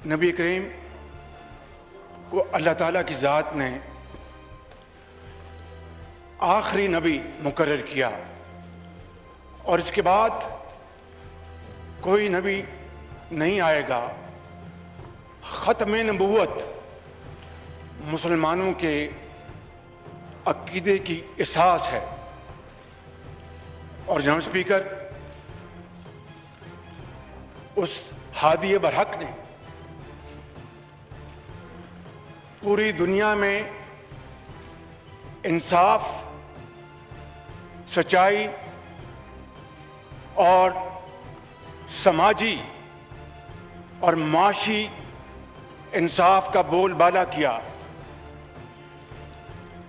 नबी करीम को अल्लाह ताला की ज़ात ने आखिरी नबी मुकर्रर किया और इसके बाद कोई नबी नहीं आएगा। ख़त्म नबूवत मुसलमानों के अक़ीदे की एहसास है। और जनाब स्पीकर, उस हादी बरहक ने पूरी दुनिया में इंसाफ, सच्चाई और समाजी और माशी इंसाफ का बोलबाला किया।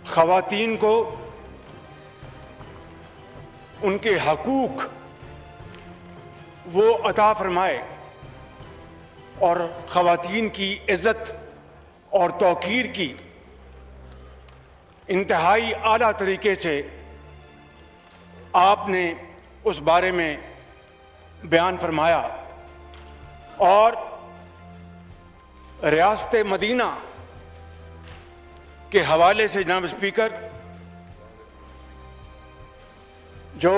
ख़वातीन को उनके हकूक़ वो अता फरमाए और ख़वातीन की इज़्ज़त और तौक़ीर की इंतहाई आला तरीके से आपने उस बारे में बयान फरमाया। और रियासत मदीना के हवाले से जनाब स्पीकर, जो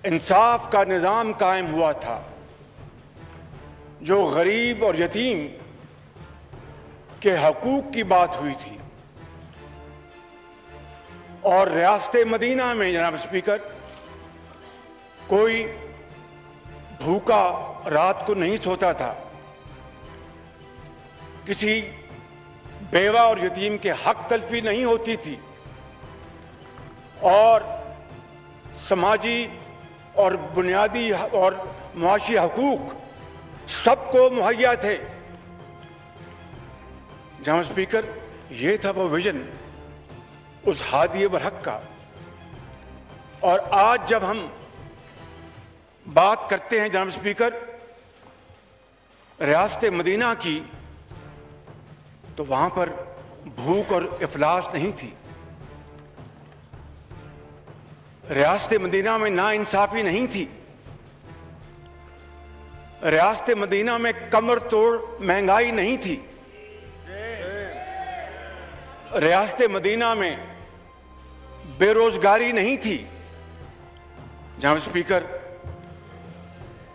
इंसाफ का निज़ाम कायम हुआ था, जो गरीब और यतीम के हकूक़ की बात हुई थी, और रियासत मदीना में जनाब स्पीकर कोई भूखा रात को नहीं सोता था, किसी बेवा और यतीम के हक तलफी नहीं होती थी, और समाजी और बुनियादी और मुआशी हकूक़ सबको मुहैया थे। जनाब स्पीकर, ये था वो विजन उस हादी बरहक का। और आज जब हम बात करते हैं जनाब स्पीकर रियासत मदीना की, तो वहां पर भूख और इफलास नहीं थी। रियासत मदीना में नाइंसाफी नहीं थी। रियासत मदीना में कमर तोड़ महंगाई नहीं थी। रियासत मदीना में बेरोजगारी नहीं थी। जनाब स्पीकर,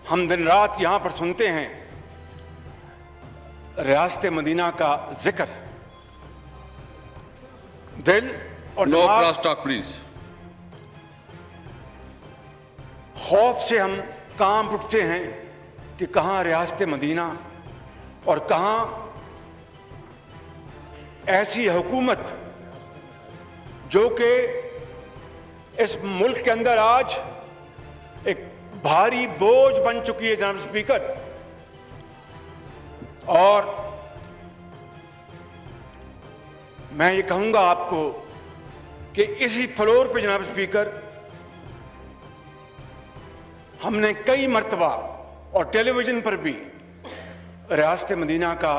हम दिन रात यहां पर सुनते हैं रियासत मदीना का जिक्र। दिल और नो क्रॉस टॉक प्लीज। खौफ से हम कांप उठते हैं कि कहां रियासत मदीना और कहां ऐसी हुकूमत जो कि इस मुल्क के अंदर आज एक भारी बोझ बन चुकी है जनाब स्पीकर। और मैं ये कहूंगा आपको कि इसी फ्लोर पे जनाब स्पीकर हमने कई मर्तबा और टेलीविजन पर भी रियासत मदीना का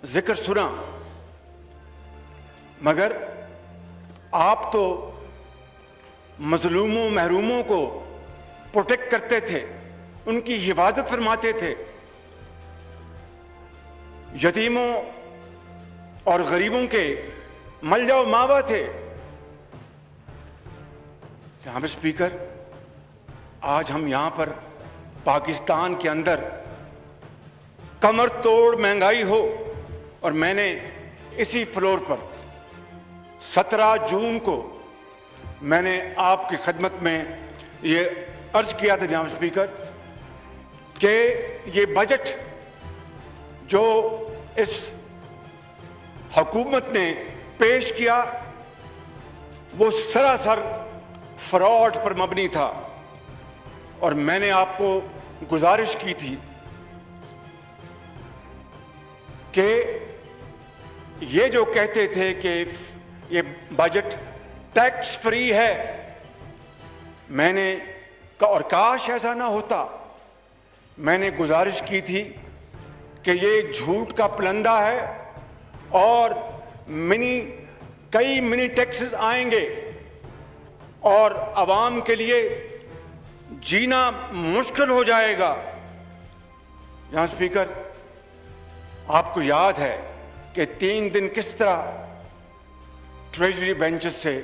जिक्र सुना, मगर आप तो मजलूमों महरूमों को प्रोटेक्ट करते थे, उनकी हिफाजत फरमाते थे, यतीमों और गरीबों के मलजा मावा थे। जनाब स्पीकर, आज हम यहां पर पाकिस्तान के अंदर कमर तोड़ महंगाई हो, और मैंने इसी फ्लोर पर 17 जून को मैंने आपकी खिदमत में ये अर्ज किया था जनाब स्पीकर कि ये बजट जो इस हुकूमत ने पेश किया वो सरासर फ्रॉड पर मबनी था। और मैंने आपको गुजारिश की थी कि ये जो कहते थे कि ये बजट टैक्स फ्री है, मैंने और काश ऐसा ना होता, मैंने गुजारिश की थी कि ये झूठ का पलंदा है और कई मिनी टैक्सेस आएंगे और आवाम के लिए जीना मुश्किल हो जाएगा। जहां स्पीकर, आपको याद है कि 3 दिन किस तरह ट्रेजरी बेंचेस से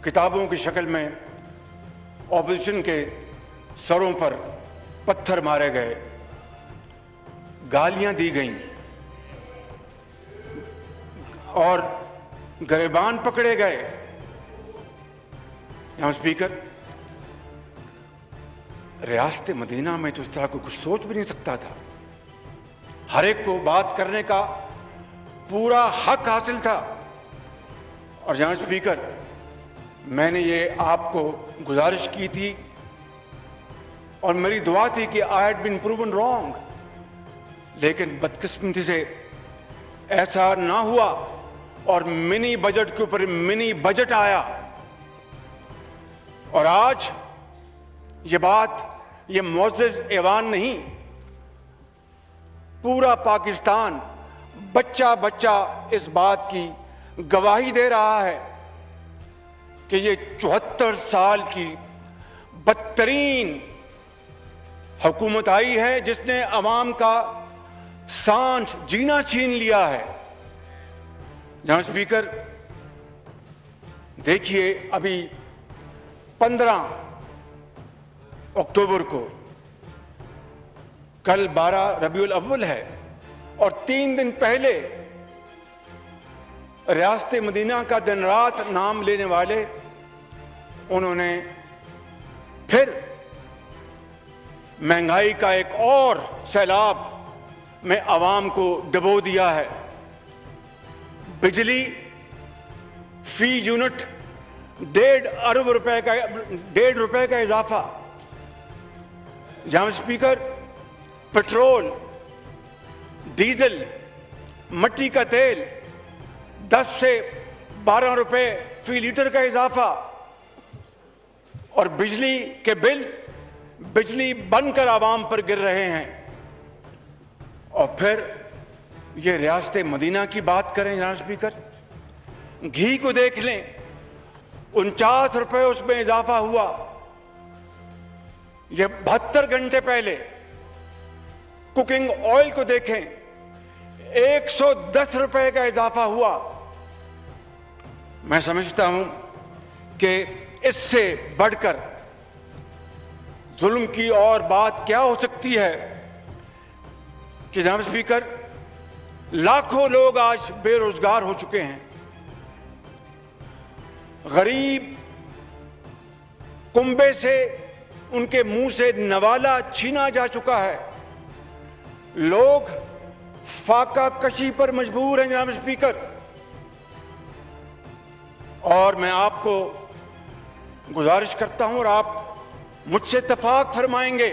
किताबों की शक्ल में ऑपोजिशन के सरों पर पत्थर मारे गए, गालियां दी गईं और गिरबान पकड़े गए। यहां स्पीकर, रियासत मदीना में तो इस तरह को कुछ सोच भी नहीं सकता था। हर एक को बात करने का पूरा हक हासिल था। और जहां स्पीकर, मैंने ये आपको गुजारिश की थी और मेरी दुआ थी कि I had been proven wrong, लेकिन बदकिस्मती से ऐसा ना हुआ और मिनी बजट के ऊपर मिनी बजट आया। और आज ये बात, ये मुअज़्ज़ज़ ऐवान नहीं, पूरा पाकिस्तान बच्चा बच्चा इस बात की गवाही दे रहा है कि ये 74 साल की बदतरीन हुकूमत आई है जिसने अवाम का सांस जीना छीन लिया है। जहां स्पीकर, देखिए, अभी 15 अक्टूबर को, कल 12 रबीउल अव्वल है और 3 दिन पहले रियासत मदीना का दिन रात नाम लेने वाले उन्होंने फिर महंगाई का एक और सैलाब में आवाम को डुबो दिया है। बिजली फी यूनिट 1.5 अरब रुपए का 1.5 रुपए का इजाफा। जहां स्पीकर, पेट्रोल, डीजल, मट्टी का तेल 10 से 12 रुपए फी लीटर का इजाफा और बिजली के बिल बिजली बनकर आवाम पर गिर रहे हैं। और फिर ये रियासत मदीना की बात करें जनाब स्पीकर, घी को देख लें, 49 रुपए उसमें इजाफा हुआ। ये 72 घंटे पहले कुकिंग ऑयल को देखें, 110 रुपए का इजाफा हुआ। मैं समझता हूं कि इससे बढ़कर जुल्म की और बात क्या हो सकती है कि जनाब स्पीकर, लाखों लोग आज बेरोजगार हो चुके हैं। गरीब कुंबे से उनके मुंह से नवाला छीना जा चुका है। लोग फाका कशी पर मजबूर हैं जनाब स्पीकर। और मैं आपको गुजारिश करता हूं और आप मुझसे इत्तेफाक फरमाएंगे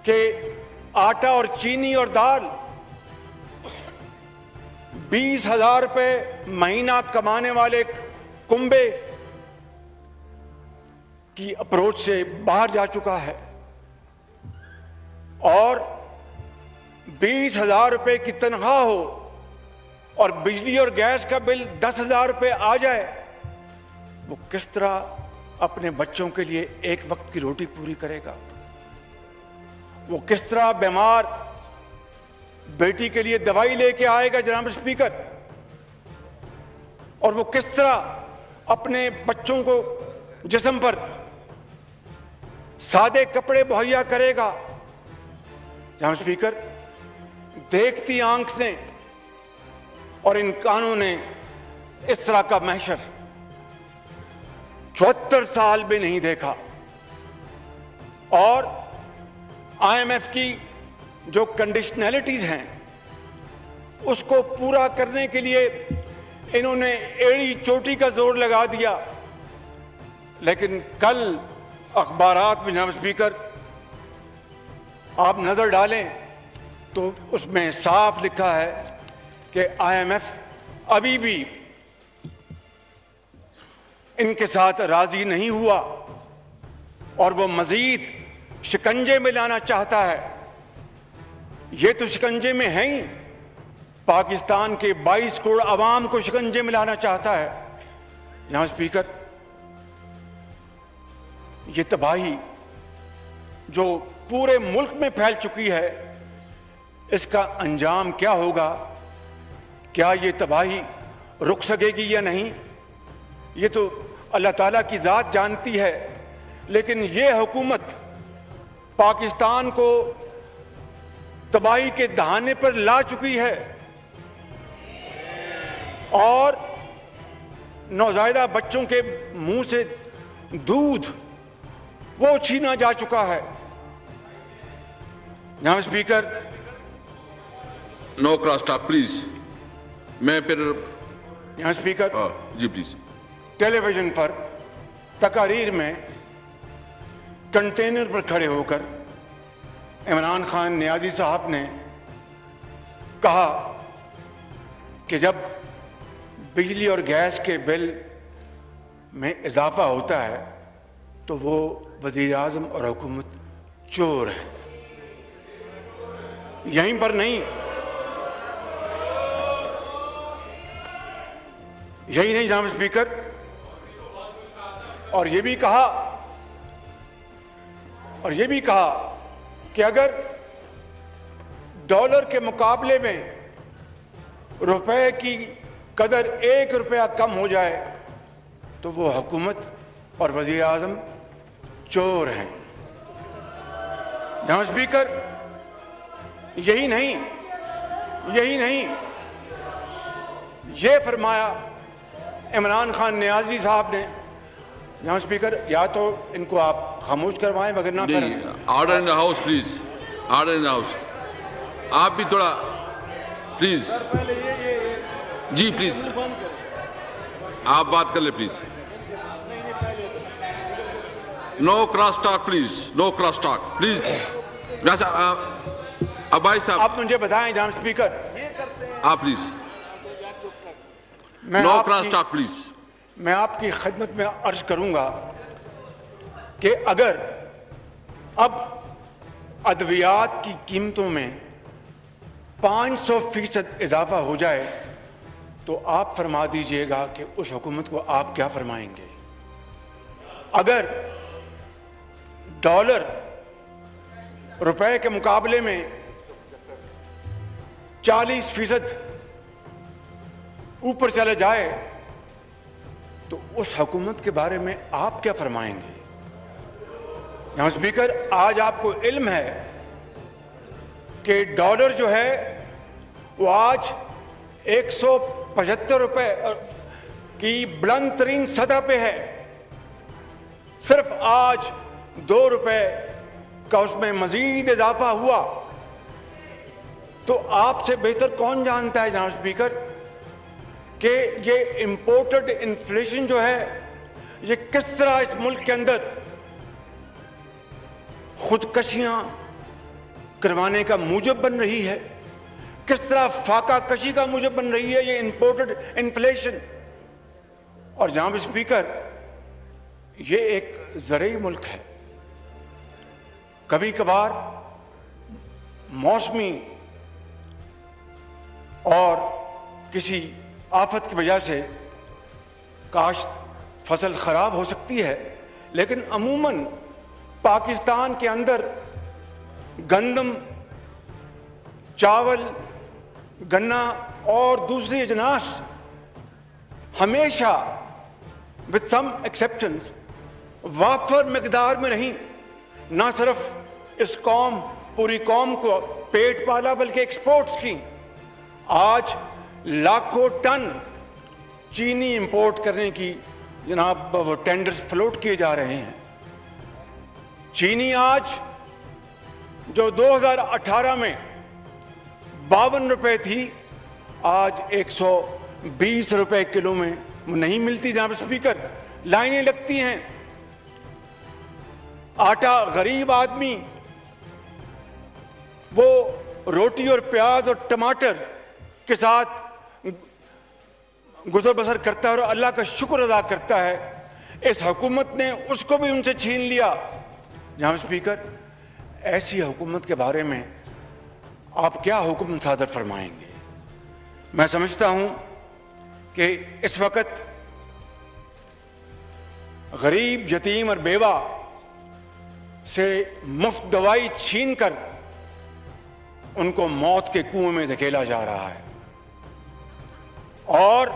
कि आटा और चीनी और दाल 20,000 रुपए महीना कमाने वाले कुंबे की अप्रोच से बाहर जा चुका है और 20,000 रुपए की तनख्वाह हो और बिजली और गैस का बिल 10,000 रुपए आ जाए, वो किस तरह अपने बच्चों के लिए एक वक्त की रोटी पूरी करेगा? वो किस तरह बीमार बेटी के लिए दवाई लेके आएगा जनाब स्पीकर? और वो किस तरह अपने बच्चों को जिस्म पर सादे कपड़े मुहैया करेगा? जनाब स्पीकर, देखती आंख ने और इन कानों ने इस तरह का महशर 74 साल में नहीं देखा। और IMF की जो कंडीशनैलिटीज हैं उसको पूरा करने के लिए इन्होंने एड़ी चोटी का जोर लगा दिया। लेकिन कल अखबारात में जनाब स्पीकर आप नजर डालें तो उसमें साफ लिखा है कि IMF अभी भी इनके साथ राजी नहीं हुआ और वो मजीद शिकंजे में लाना चाहता है। ये तो शिकंजे में है ही, पाकिस्तान के 22 करोड़ अवाम को शिकंजे में लाना चाहता है। जनाब स्पीकर, ये तबाही जो पूरे मुल्क में फैल चुकी है, इसका अंजाम क्या होगा? क्या ये तबाही रुक सकेगी या नहीं, ये तो अल्लाह ताला की ज़ात जानती है। लेकिन ये हुकूमत पाकिस्तान को तबाही के दहाने पर ला चुकी है और नौज़ायदा बच्चों के मुंह से दूध वो छीना जा चुका है। जनाब speaker, no cross talk please. मैं फिर यहाँ स्पीकर जी प्लीज। टेलीविजन पर तकारीर में कंटेनर पर खड़े होकर इमरान खान नियाजी साहब ने कहा कि जब बिजली और गैस के बिल में इजाफा होता है तो वो वज़ीर आज़म और हुकूमत चोर है। यहीं पर नहीं, यही नहीं जनाब स्पीकर, और ये भी कहा कि अगर डॉलर के मुकाबले में रुपए की कदर 1 रुपया कम हो जाए तो वो हुकूमत और वज़ीर आज़म चोर हैं। जनाब स्पीकर, यही नहीं, ये फरमाया इमरान खान नियाजी साहब ने। जनाब स्पीकर, या तो इनको आप खामोश करवाएं मगर ना करें। Order in the house please, order in the house. आप भी थोड़ा प्लीज जी प्लीज, आप बात कर ले please. No cross talk please, no cross talk please. अब भाई साहब आप मुझे बताएं जनाब स्पीकर, आप please no cross talk please. मैं आपकी खिदमत में अर्ज करूंगा कि अगर अब अद्वियात की कीमतों में 500% इजाफा हो जाए तो आप फरमा दीजिएगा कि उस हुकूमत को आप क्या फरमाएंगे। अगर डॉलर रुपए के मुकाबले में 40% ऊपर चले जाए तो उस हुकूमत के बारे में आप क्या फरमाएंगे। यहां स्पीकर, आज आपको इल्म है कि डॉलर जो है वो आज 175 रुपए की बुलंद तरीन सतह पे है। सिर्फ आज 2 रुपए का उसमें मजीद इजाफा हुआ। तो आपसे बेहतर कौन जानता है जनाब स्पीकर कि ये इंपोर्टेड इन्फ्लेशन जो है ये किस तरह इस मुल्क के अंदर खुदकशियां करवाने का मूजब बन रही है, किस तरह फाका कशी का मूजब बन रही है ये इंपोर्टेड इन्फ्लेशन। और जनाब स्पीकर, ये एक ज़रई मुल्क है। कभी कभार मौसमी और किसी आफत की वजह से काश्त फसल खराब हो सकती है, लेकिन अमूमन पाकिस्तान के अंदर गंदम, चावल, गन्ना और दूसरी अजनास हमेशा विद सम एक्सेप्शंस वाफर मिकदार में रही। ना सिर्फ इस कौम, पूरी कौम को पेट पाला बल्कि एक्सपोर्ट्स की। आज लाखों टन चीनी इंपोर्ट करने की जनाब वो टेंडर्स फ्लोट किए जा रहे हैं। चीनी आज जो 2018 में 52 रुपए थी, आज 120 रुपए किलो में नहीं मिलती जनाब स्पीकर, लाइनें लगती हैं। आटा गरीब आदमी वो रोटी और प्याज और टमाटर के साथ गुजर बसर करता है और अल्लाह का शुक्र अदा करता है। इस हुकूमत ने उसको भी उनसे छीन लिया। जनाब स्पीकर, ऐसी हुकूमत के बारे में आप क्या हुक्म सादर फरमाएंगे। मैं समझता हूं कि इस वक्त गरीब, यतीम और बेवा से मुफ्त दवाई छीनकर उनको मौत के कुएं में धकेला जा रहा है। और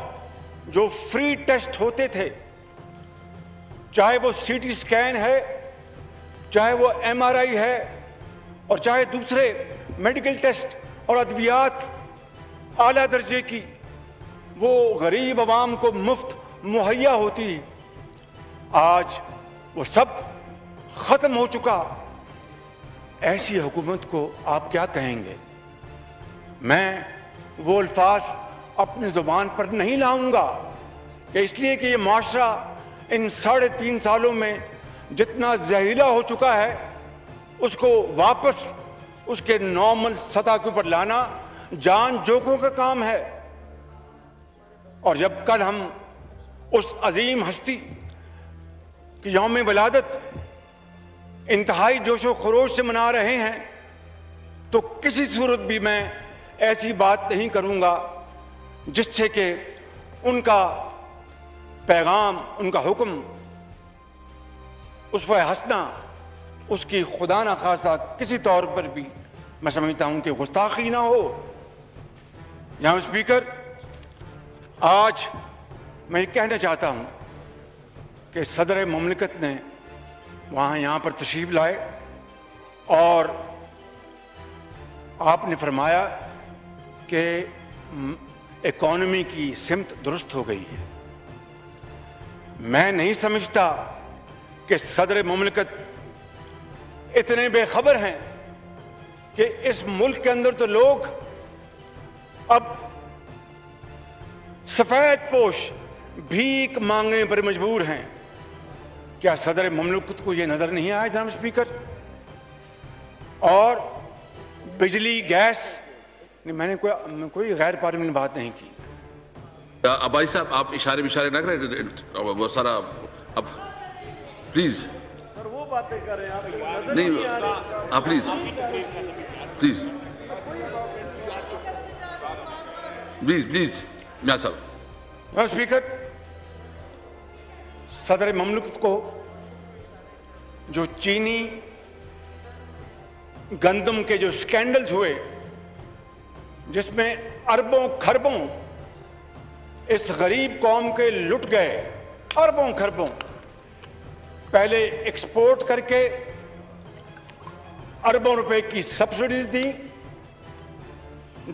जो फ्री टेस्ट होते थे, चाहे वो सीटी स्कैन है, चाहे वो एमआरआई है, और चाहे दूसरे मेडिकल टेस्ट और अद्वियात आला दर्जे की, वो गरीब आवाम को मुफ्त मुहैया होती, आज वो सब खत्म हो चुका। ऐसी हुकूमत को आप क्या कहेंगे? मैं वो अल्फाज अपनी जुबान पर नहीं लाऊंगा कि इसलिए कि ये माशरा इन 3.5 सालों में जितना जहरीला हो चुका है, उसको वापस उसके नॉर्मल सतह के ऊपर लाना जान जोखों का काम है। और जब कल हम उस अजीम हस्ती की यौम विलादत इंतहाई जोशो खरोश से मना रहे हैं, तो किसी सूरत भी मैं ऐसी बात नहीं करूंगा जिससे कि उनका पैगाम, उनका हुक्म, उस पर हंसना, उसकी खुदा ना खासा किसी तौर पर भी मैं समझता हूं कि गुस्ताखी ना हो। जनाब स्पीकर, आज मैं ये कहना चाहता हूं कि सदर मुमलिकत ने यहाँ पर तशरीफ लाए और आपने फरमाया कि इकॉनमी की सिमत दुरुस्त हो गई है। मैं नहीं समझता कि सदर मुमलिकत इतने बेखबर हैं कि इस मुल्क के अंदर तो लोग अब सफेद पोश भीख मांगने पर मजबूर हैं। क्या सदर मुमलिकत को यह नजर नहीं आया जनाब स्पीकर? और बिजली, गैस, मैंने कोई गैर पार्लियामेंट बात नहीं की। भाई साहब, आप इशारे ना करें, वो सारा अब प्लीज सर वो बातें कर रहे हैं नहीं, आप प्लीज प्लीज प्लीज प्लीज मियां साहब। स्पीकर, सदर मुमलिकत को जो चीनी गंदम के जो स्कैंडल्स हुए, जिसमें अरबों खरबों इस गरीब कौम के लुट गए, अरबों खरबों, पहले एक्सपोर्ट करके अरबों रुपए की सब्सिडीज दी,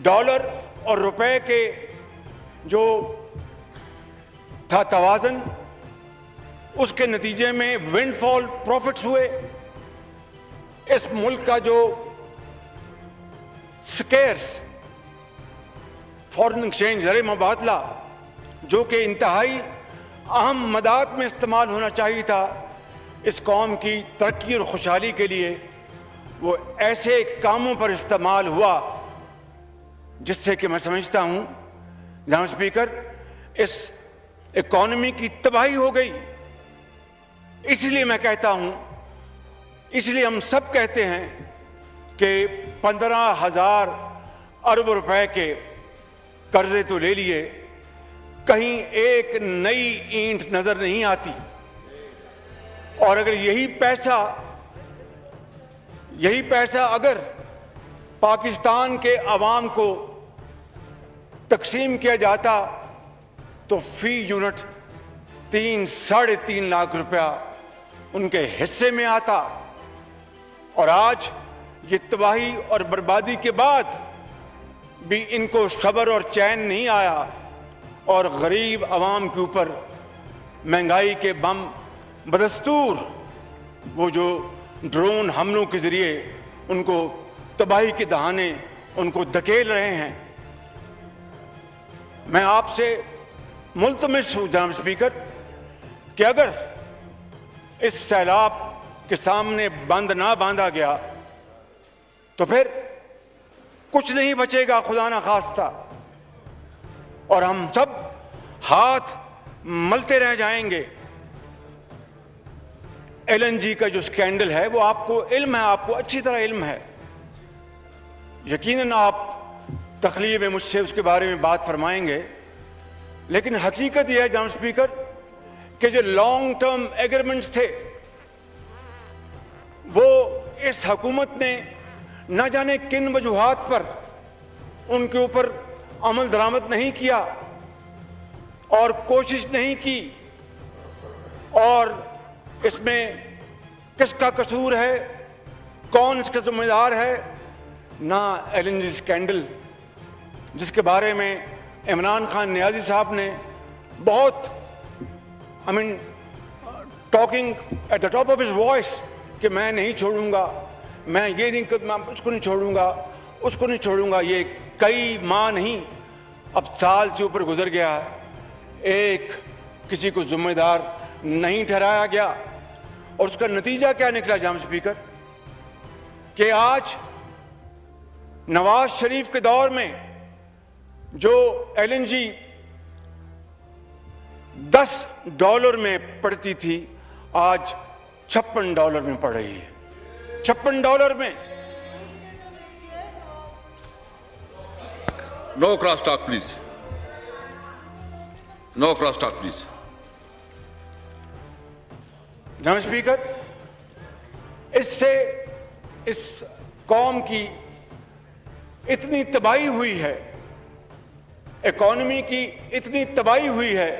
डॉलर और रुपए के जो था तवाजन, उसके नतीजे में विंडफॉल प्रॉफिट्स हुए। इस मुल्क का जो स्केर्स फॉरेन एक्सचेंज, ज़र मुबादला, जो कि इंतहाई अहम मदाद में इस्तेमाल होना चाहिए था इस कौम की तरक्की और खुशहाली के लिए, वो ऐसे कामों पर इस्तेमाल हुआ जिससे कि मैं समझता हूं जनाब स्पीकर, इस इकॉनमी की तबाही हो गई। इसलिए मैं कहता हूं, इसलिए हम सब कहते हैं कि 15,000 अरब रुपए के कर्जे तो ले लिए, कहीं एक नई ईंट नजर नहीं आती। और अगर यही पैसा अगर पाकिस्तान के अवाम को तकसीम किया जाता तो फी यूनिट 3-3.5 लाख रुपया उनके हिस्से में आता। और आज ये तबाही और बर्बादी के बाद भी इनको सब्र और चैन नहीं आया और गरीब आवाम के ऊपर महंगाई के बम बदस्तूर वो जो ड्रोन हमलों के जरिए उनको तबाही के दहाने उनको धकेल रहे हैं। मैं आपसे मुल्तमिस हूं जनाब स्पीकर कि अगर इस सैलाब के सामने बंद ना बांधा गया तो फिर कुछ नहीं बचेगा खुदा ना खास्ता, और हम सब हाथ मलते रह जाएंगे। LNG का जो स्कैंडल है वो आपको इल्म है, आपको अच्छी तरह इल्म है, यकीनन आप तखलीए में मुझसे उसके बारे में बात फरमाएंगे। लेकिन हकीकत यह है जनाब स्पीकर कि जो लॉन्ग टर्म एग्रीमेंट्स थे वो इस हुकूमत ने न जाने किन वजूहात पर उनके ऊपर अमल दरामद नहीं किया और कोशिश नहीं की, और इसमें किसका कसूर है, कौन इसका जिम्मेदार है। ना LNG स्कैंडल, जिसके बारे में इमरान खान नियाजी साहब ने बहुत talking at the top of his voice कि मैं नहीं छोड़ूंगा, मैं ये नहीं, मैं उसको नहीं छोड़ूंगा, उसको नहीं छोड़ूंगा। ये कई माह नहीं, अब साल से ऊपर गुजर गया, एक किसी को जिम्मेदार नहीं ठहराया गया। और उसका नतीजा क्या निकला जनाब स्पीकर, कि आज नवाज शरीफ के दौर में जो LNG $10 में पड़ती थी, आज $56 में पड़ रही है। $56 में। No cross talk please, no cross talk please. जनाब स्पीकर, इससे इस कौम की इतनी तबाही हुई है, इकॉनमी की इतनी तबाही हुई है,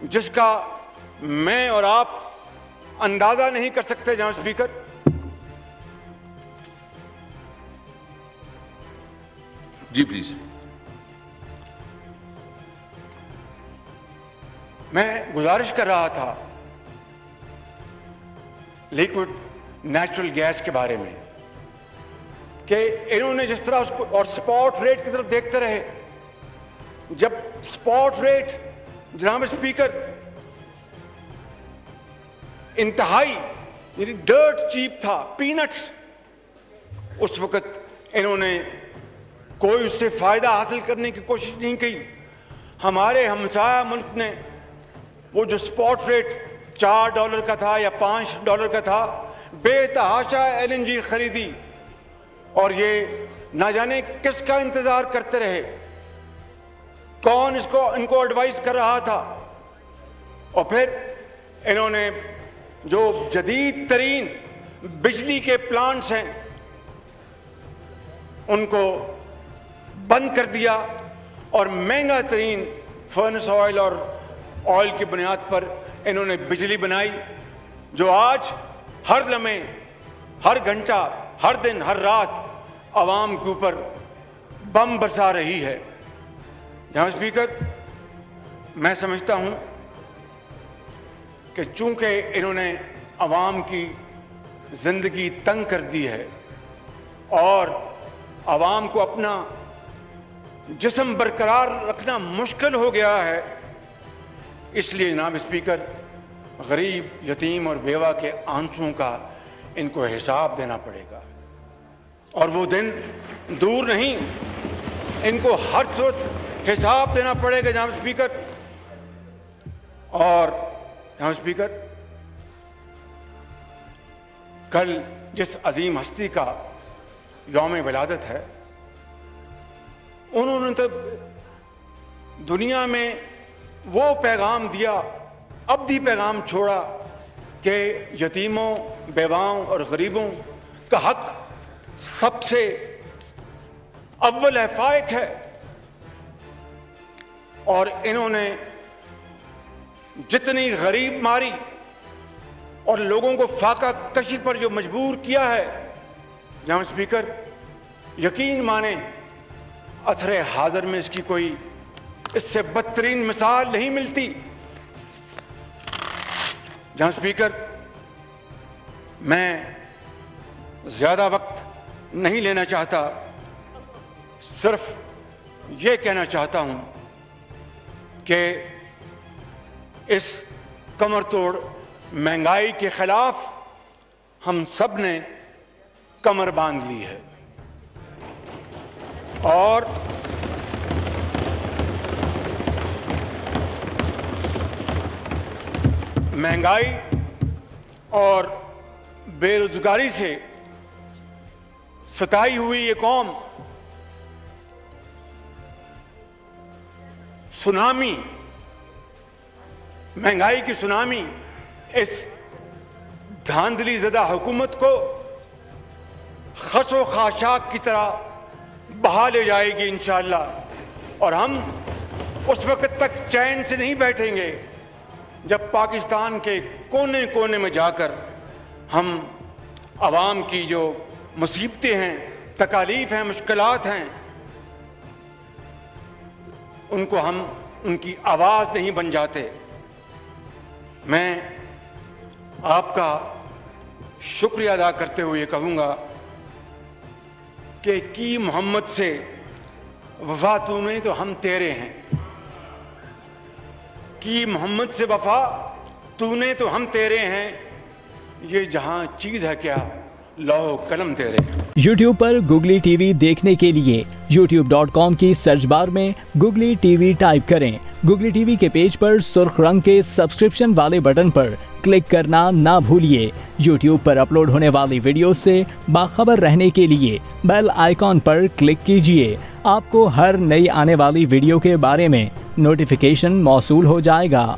जिसका मैं और आप अंदाजा नहीं कर सकते। जनाब स्पीकर, जी प्लीज। मैं गुजारिश कर रहा था लिक्विड नेचुरल गैस के बारे में कि इन्होंने जिस तरह उसको, और स्पॉट रेट की तरफ देखते रहे। जब स्पॉट रेट जनाब स्पीकर इंतहाई यानी डर्ट चीप था, पीनट्स, उस वक्त इन्होंने कोई उससे फायदा हासिल करने की कोशिश नहीं की। हमारे हमसाया मुल्क ने वो जो स्पॉट रेट $4 का था या $5 का था, बेतहाशा LNG खरीदी, और ये ना जाने किसका इंतजार करते रहे, कौन इनको एडवाइस कर रहा था। और फिर इन्होंने जो जदीद तरीन बिजली के प्लांट्स हैं उनको बंद कर दिया, और महंगा तरीन फर्नेस ऑयल और ऑयल की बुनियाद पर इन्होंने बिजली बनाई, जो आज हर लम्हे, हर घंटा, हर दिन, हर रात आवाम के ऊपर बम बरसा रही है। जनाब स्पीकर, मैं समझता हूं कि चूंकि इन्होंने आवाम की जिंदगी तंग कर दी है और आवाम को अपना जिस्म बरकरार रखना मुश्किल हो गया है, इसलिए जनाब स्पीकर गरीब, यतीम और बेवा के आंसुओं का इनको हिसाब देना पड़ेगा। और वो दिन दूर नहीं, इनको हर वक्त हिसाब देना पड़ेगा जनाब स्पीकर। और जनाब स्पीकर, कल जिस अजीम हस्ती का यौम विलादत है, उन्होंने तो दुनिया में वो पैगाम दिया, अब्दी पैगाम छोड़ा कि यतीमों, बेवाओं और गरीबों का हक सबसे अव्वल है, फायक है। और इन्होंने जितनी गरीब मारी और लोगों को फाका कशी पर जो मजबूर किया है, जनाब स्पीकर, यकीन माने असरे हाजिर में इसकी कोई इससे बदतरीन मिसाल नहीं मिलती। जनाब स्पीकर, मैं ज्यादा वक्त नहीं लेना चाहता, सिर्फ ये कहना चाहता हूं कि इस कमर तोड़ महंगाई के खिलाफ हम सब ने कमर बांध ली है, और महंगाई और बेरोजगारी से सताई हुई ये कौम सुनामी, महंगाई की सुनामी इस धांधली ज़दा हुकूमत को खसो खाशाक की तरह बहा ले जाएगी इंशाअल्लाह। और हम उस वक्त तक चैन से नहीं बैठेंगे जब पाकिस्तान के कोने कोने में जाकर हम आवाम की जो मुसीबतें हैं, तकालीफ हैं, मुश्किलात हैं, उनको हम उनकी आवाज़ नहीं बन जाते। मैं आपका शुक्रिया अदा करते हुए कहूँगा कि की मोहम्मद से वफा तूने तो हम तेरे हैं, की मोहम्मद से वफा तूने तो हम तेरे हैं, ये जहां चीज है क्या लौह कलम तेरे हैं। YouTube पर गुगली टीवी देखने के लिए youtube.com की सर्च बार में गुगली टीवी टाइप करें। गुगली टीवी के पेज पर सुर्ख रंग के सब्सक्रिप्शन वाले बटन पर क्लिक करना ना भूलिए। YouTube पर अपलोड होने वाली वीडियो से बाखबर रहने के लिए बेल आइकॉन पर क्लिक कीजिए। आपको हर नई आने वाली वीडियो के बारे में नोटिफिकेशन मौसूल हो जाएगा।